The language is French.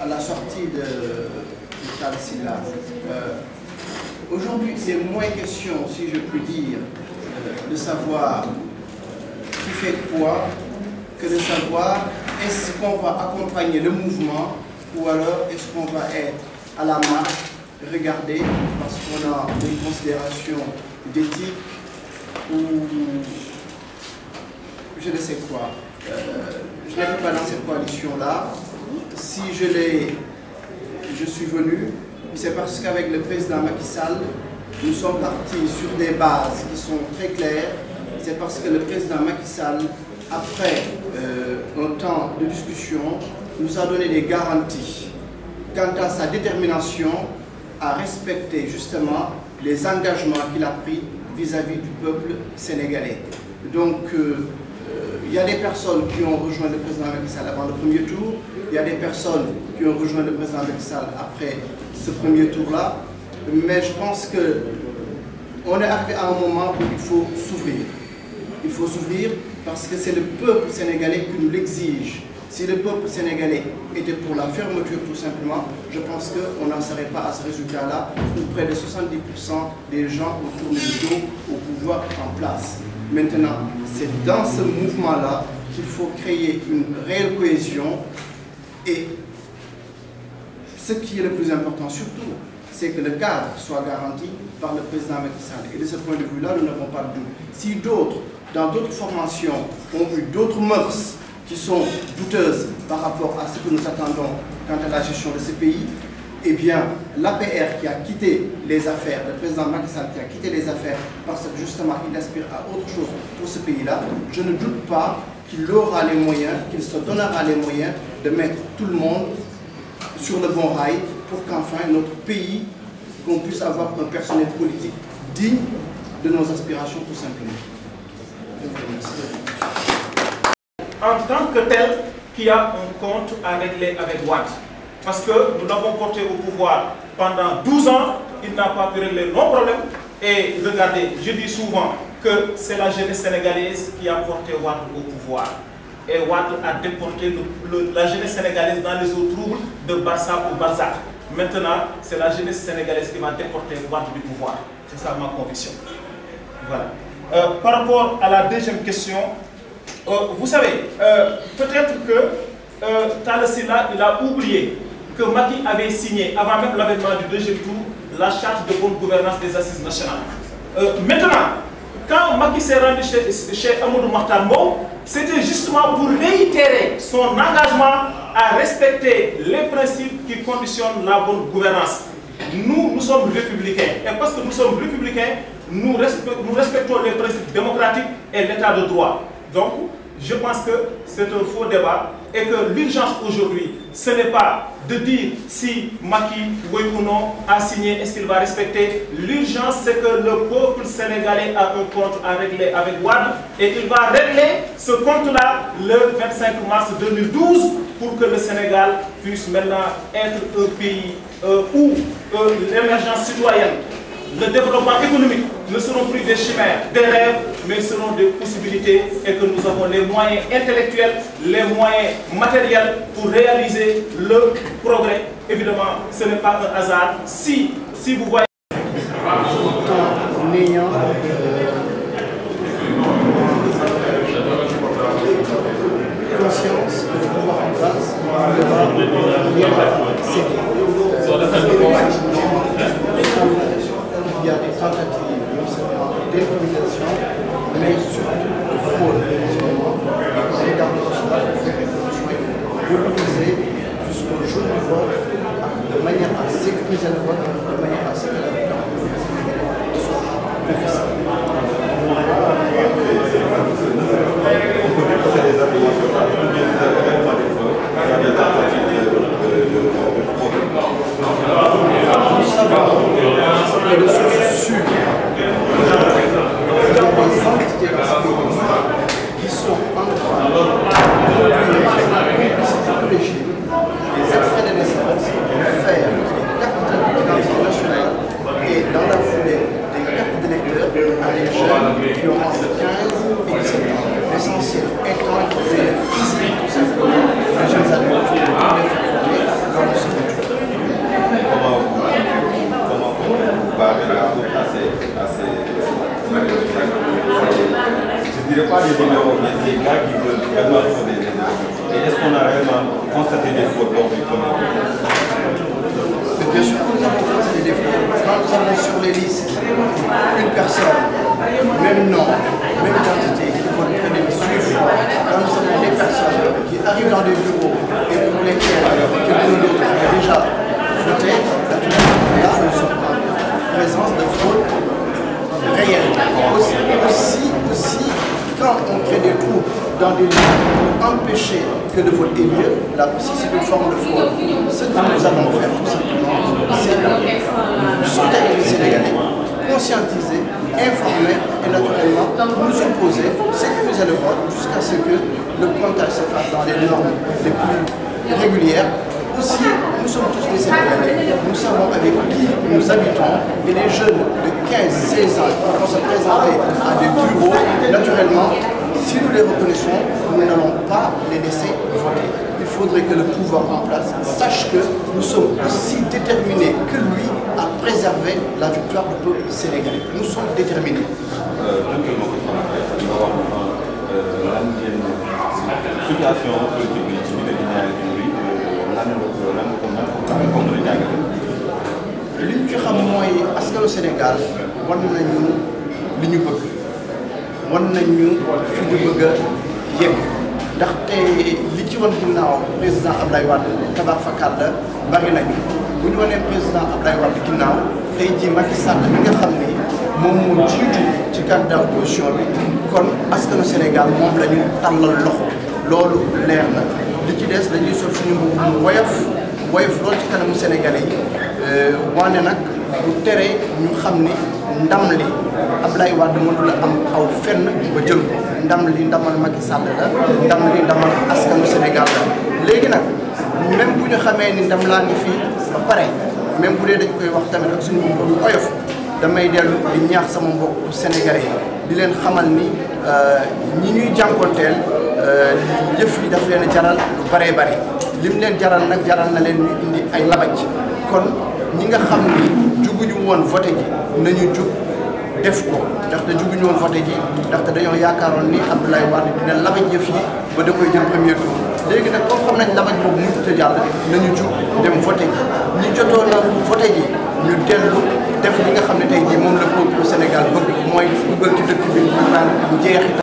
la sortie de Talasila, aujourd'hui, c'est moins question, si je puis dire, de savoir qui fait quoi, que de savoir est-ce qu'on va accompagner le mouvement ou alors est-ce qu'on va être à la marge, regarder parce qu'on a des considérations d'éthique ou je ne sais quoi. Je n'étais pas dans cette coalition-là. Si je suis venu, c'est parce qu'avec le président Macky Sall, nous sommes partis sur des bases qui sont très claires. C'est parce que le président Macky Sall, après un temps de discussion, nous a donné des garanties quant à sa détermination à respecter justement les engagements qu'il a pris vis-à-vis du peuple sénégalais. Donc, il y a des personnes qui ont rejoint le président Macky Sall avant le premier tour, il y a des personnes qui ont rejoint le président Macky Sall après ce premier tour-là, mais je pense qu'on est arrivé à un moment où il faut s'ouvrir. Il faut s'ouvrir parce que c'est le peuple sénégalais qui nous l'exige. Si le peuple sénégalais était pour la fermeture tout simplement, je pense qu'on n'en serait pas à ce résultat-là, où près de 70% des gens ont tourné le dos au pouvoir en place. Maintenant, c'est dans ce mouvement-là qu'il faut créer une réelle cohésion et ce qui est le plus important surtout, c'est que le cadre soit garanti par le président Macky Sall. Et de ce point de vue-là, nous n'avons pas de doute. Si d'autres, dans d'autres formations, ont eu d'autres mœurs qui sont douteuses par rapport à ce que nous attendons quant à la gestion de ce pays, eh bien, l'APR qui a quitté les affaires, le président Macky Sall qui a quitté les affaires parce que justement il aspire à autre chose pour ce pays-là, je ne doute pas qu'il aura les moyens, qu'il se donnera les moyens de mettre tout le monde sur le bon rail pour qu'enfin notre pays, qu'on puisse avoir un personnel politique digne de nos aspirations tout simplement. Je vous remercie. En tant que tel, qui a un compte à régler avec Wade. Parce que nous l'avons porté au pouvoir pendant 12 ans, il n'a pas pu régler nos problèmes. Et regardez, je dis souvent que c'est la jeunesse sénégalaise qui a porté Wade au pouvoir. Et Wade a déporté la jeunesse sénégalaise dans les eaux troubles de Barça au Barzak. Maintenant, c'est la jeunesse sénégalaise qui va déporter Wade du pouvoir. C'est ça ma conviction. Voilà. Par rapport à la deuxième question, vous savez, peut-être que Talasila, il a oublié que Macky avait signé, avant même l'avènement du deuxième tour, la charte de bonne gouvernance des assises nationales. Maintenant, quand Macky s'est rendu chez Amadou Mahtar Mbow, c'était justement pour réitérer son engagement à respecter les principes qui conditionnent la bonne gouvernance. Nous sommes républicains. Et parce que nous sommes républicains, nous respectons les principes démocratiques et l'état de droit. Donc, je pense que c'est un faux débat et que l'urgence aujourd'hui, ce n'est pas de dire si Macky, oui ou non, a signé, est-ce qu'il va respecter. L'urgence, c'est que le peuple sénégalais a un compte à régler avec Wade et il va régler ce compte-là le 25 mars 2012 pour que le Sénégal puisse maintenant être un pays où l'émergence citoyenne, le développement économique ne seront plus des chimères, des rêves, mais seront des possibilités et que nous avons les moyens intellectuels, les moyens matériels pour réaliser le progrès. Évidemment, ce n'est pas un hasard. Si vous voyez... En ayant conscience que le pouvoir en place ne va céder. Il y a des tentatives non seulement d'intimidation, mais surtout de fraude en ce moment. Et les gardes de cela vont faire des besoins mobilisés jusqu'au jour du vote, de manière à sécuriser le vote, de manière à ce que la victoire soit confessée. Nous savons, et de sources sûres, il y a des entités dans ce pays qui sont en train de produire la complicité du régime, des extraits de naissance, faire des cartes d'identité nationale des numéros, il y a des gars qui veulent vraiment faire des élections. Et est-ce qu'on a réellement constaté des fautes lors du premier tour? Bien sûr que nous avons constaté des fautes. Quand nous avons sur les listes une personne, même nom, même identité, qui vote près des suifs, quand nous avons des personnes qui arrivent dans des bureaux et pour lesquels quelqu'un d'autre a déjà voté, là nous sommes en présence de fraude réelle. Aussi, quand on crée des trous dans des lieux pour empêcher que le vote ait lieu, là aussi c'est une forme de fraude. Ce que nous allons faire tout simplement, c'est soutenir les Sénégalais, conscientiser, informer et naturellement nous opposer, sécuriser le vote jusqu'à ce que le comptage se fasse dans les normes les plus régulières. Aussi, nous sommes tous des Sénégalais, nous savons avec qui nous habitons et les jeunes de 15-16 ans qui vont se présenter à des bureaux, naturellement, si nous les reconnaissons, nous n'allons pas les laisser voter. Il faudrait que le pouvoir en place sache que nous sommes aussi déterminés que lui à préserver la victoire du peuple sénégalais. Nous sommes déterminés. li ñu ci xam mooy askanu Sénégal wan nañu li ñu bëgg wan nañu fi ñu bëgg a yegg ndaxte li ci wan ginnaaw président Abdoulaye Wade tabax fakal la bari nañu bu ñu wanee président Abdoulaye Wade ginnaaw tey jii Macky Sall mi nga xam ni moom moo jiitu ci candidat opposition bi kon askanu Sénégal moom la ñu tàllal loxo loolu leer na li ci des dañuy sol suñu mbubb mu woyof loolu ci kanamu Sénégalais yi wane nag bu tere ñu xam ni ndam li Abdoulaye Wade mënul a am aw fenn ba jël ko ndam li ndamal Macky Sall la ndam li ndamal askanu Sénégal la léegi nag même bu ñu xamee ni ndam laa ngi fii ba pare même bu dee dañ koy wax tamit ak suñu mbokku oyof damay dellu di ñaax sama mbokku Sénégalais yi di leen xamal ni ñi ñuy jànkonteel jëf yi daf leen jaral lu baree bare lim leen jaral nag jaral na leen ñu indi ay labaj kon ñi nga xam ni juguñu woon voté ji nañu jug def ko ndaxte juguñu woon voté ji ndaxte dañoo yaakaaroon ni Abdoulaye Wade dina labaj jëf yi ba da koy jël premier tour léegi nag comme xam nañ labaj boobu mu te jàll nañu jug dem voté ji ñi jotoon na voté ji ñu dellu def li nga xam ne tey jii moom la peuple Sénégal bëgg mooy dugal ci dëkk bi ñu naan njeexit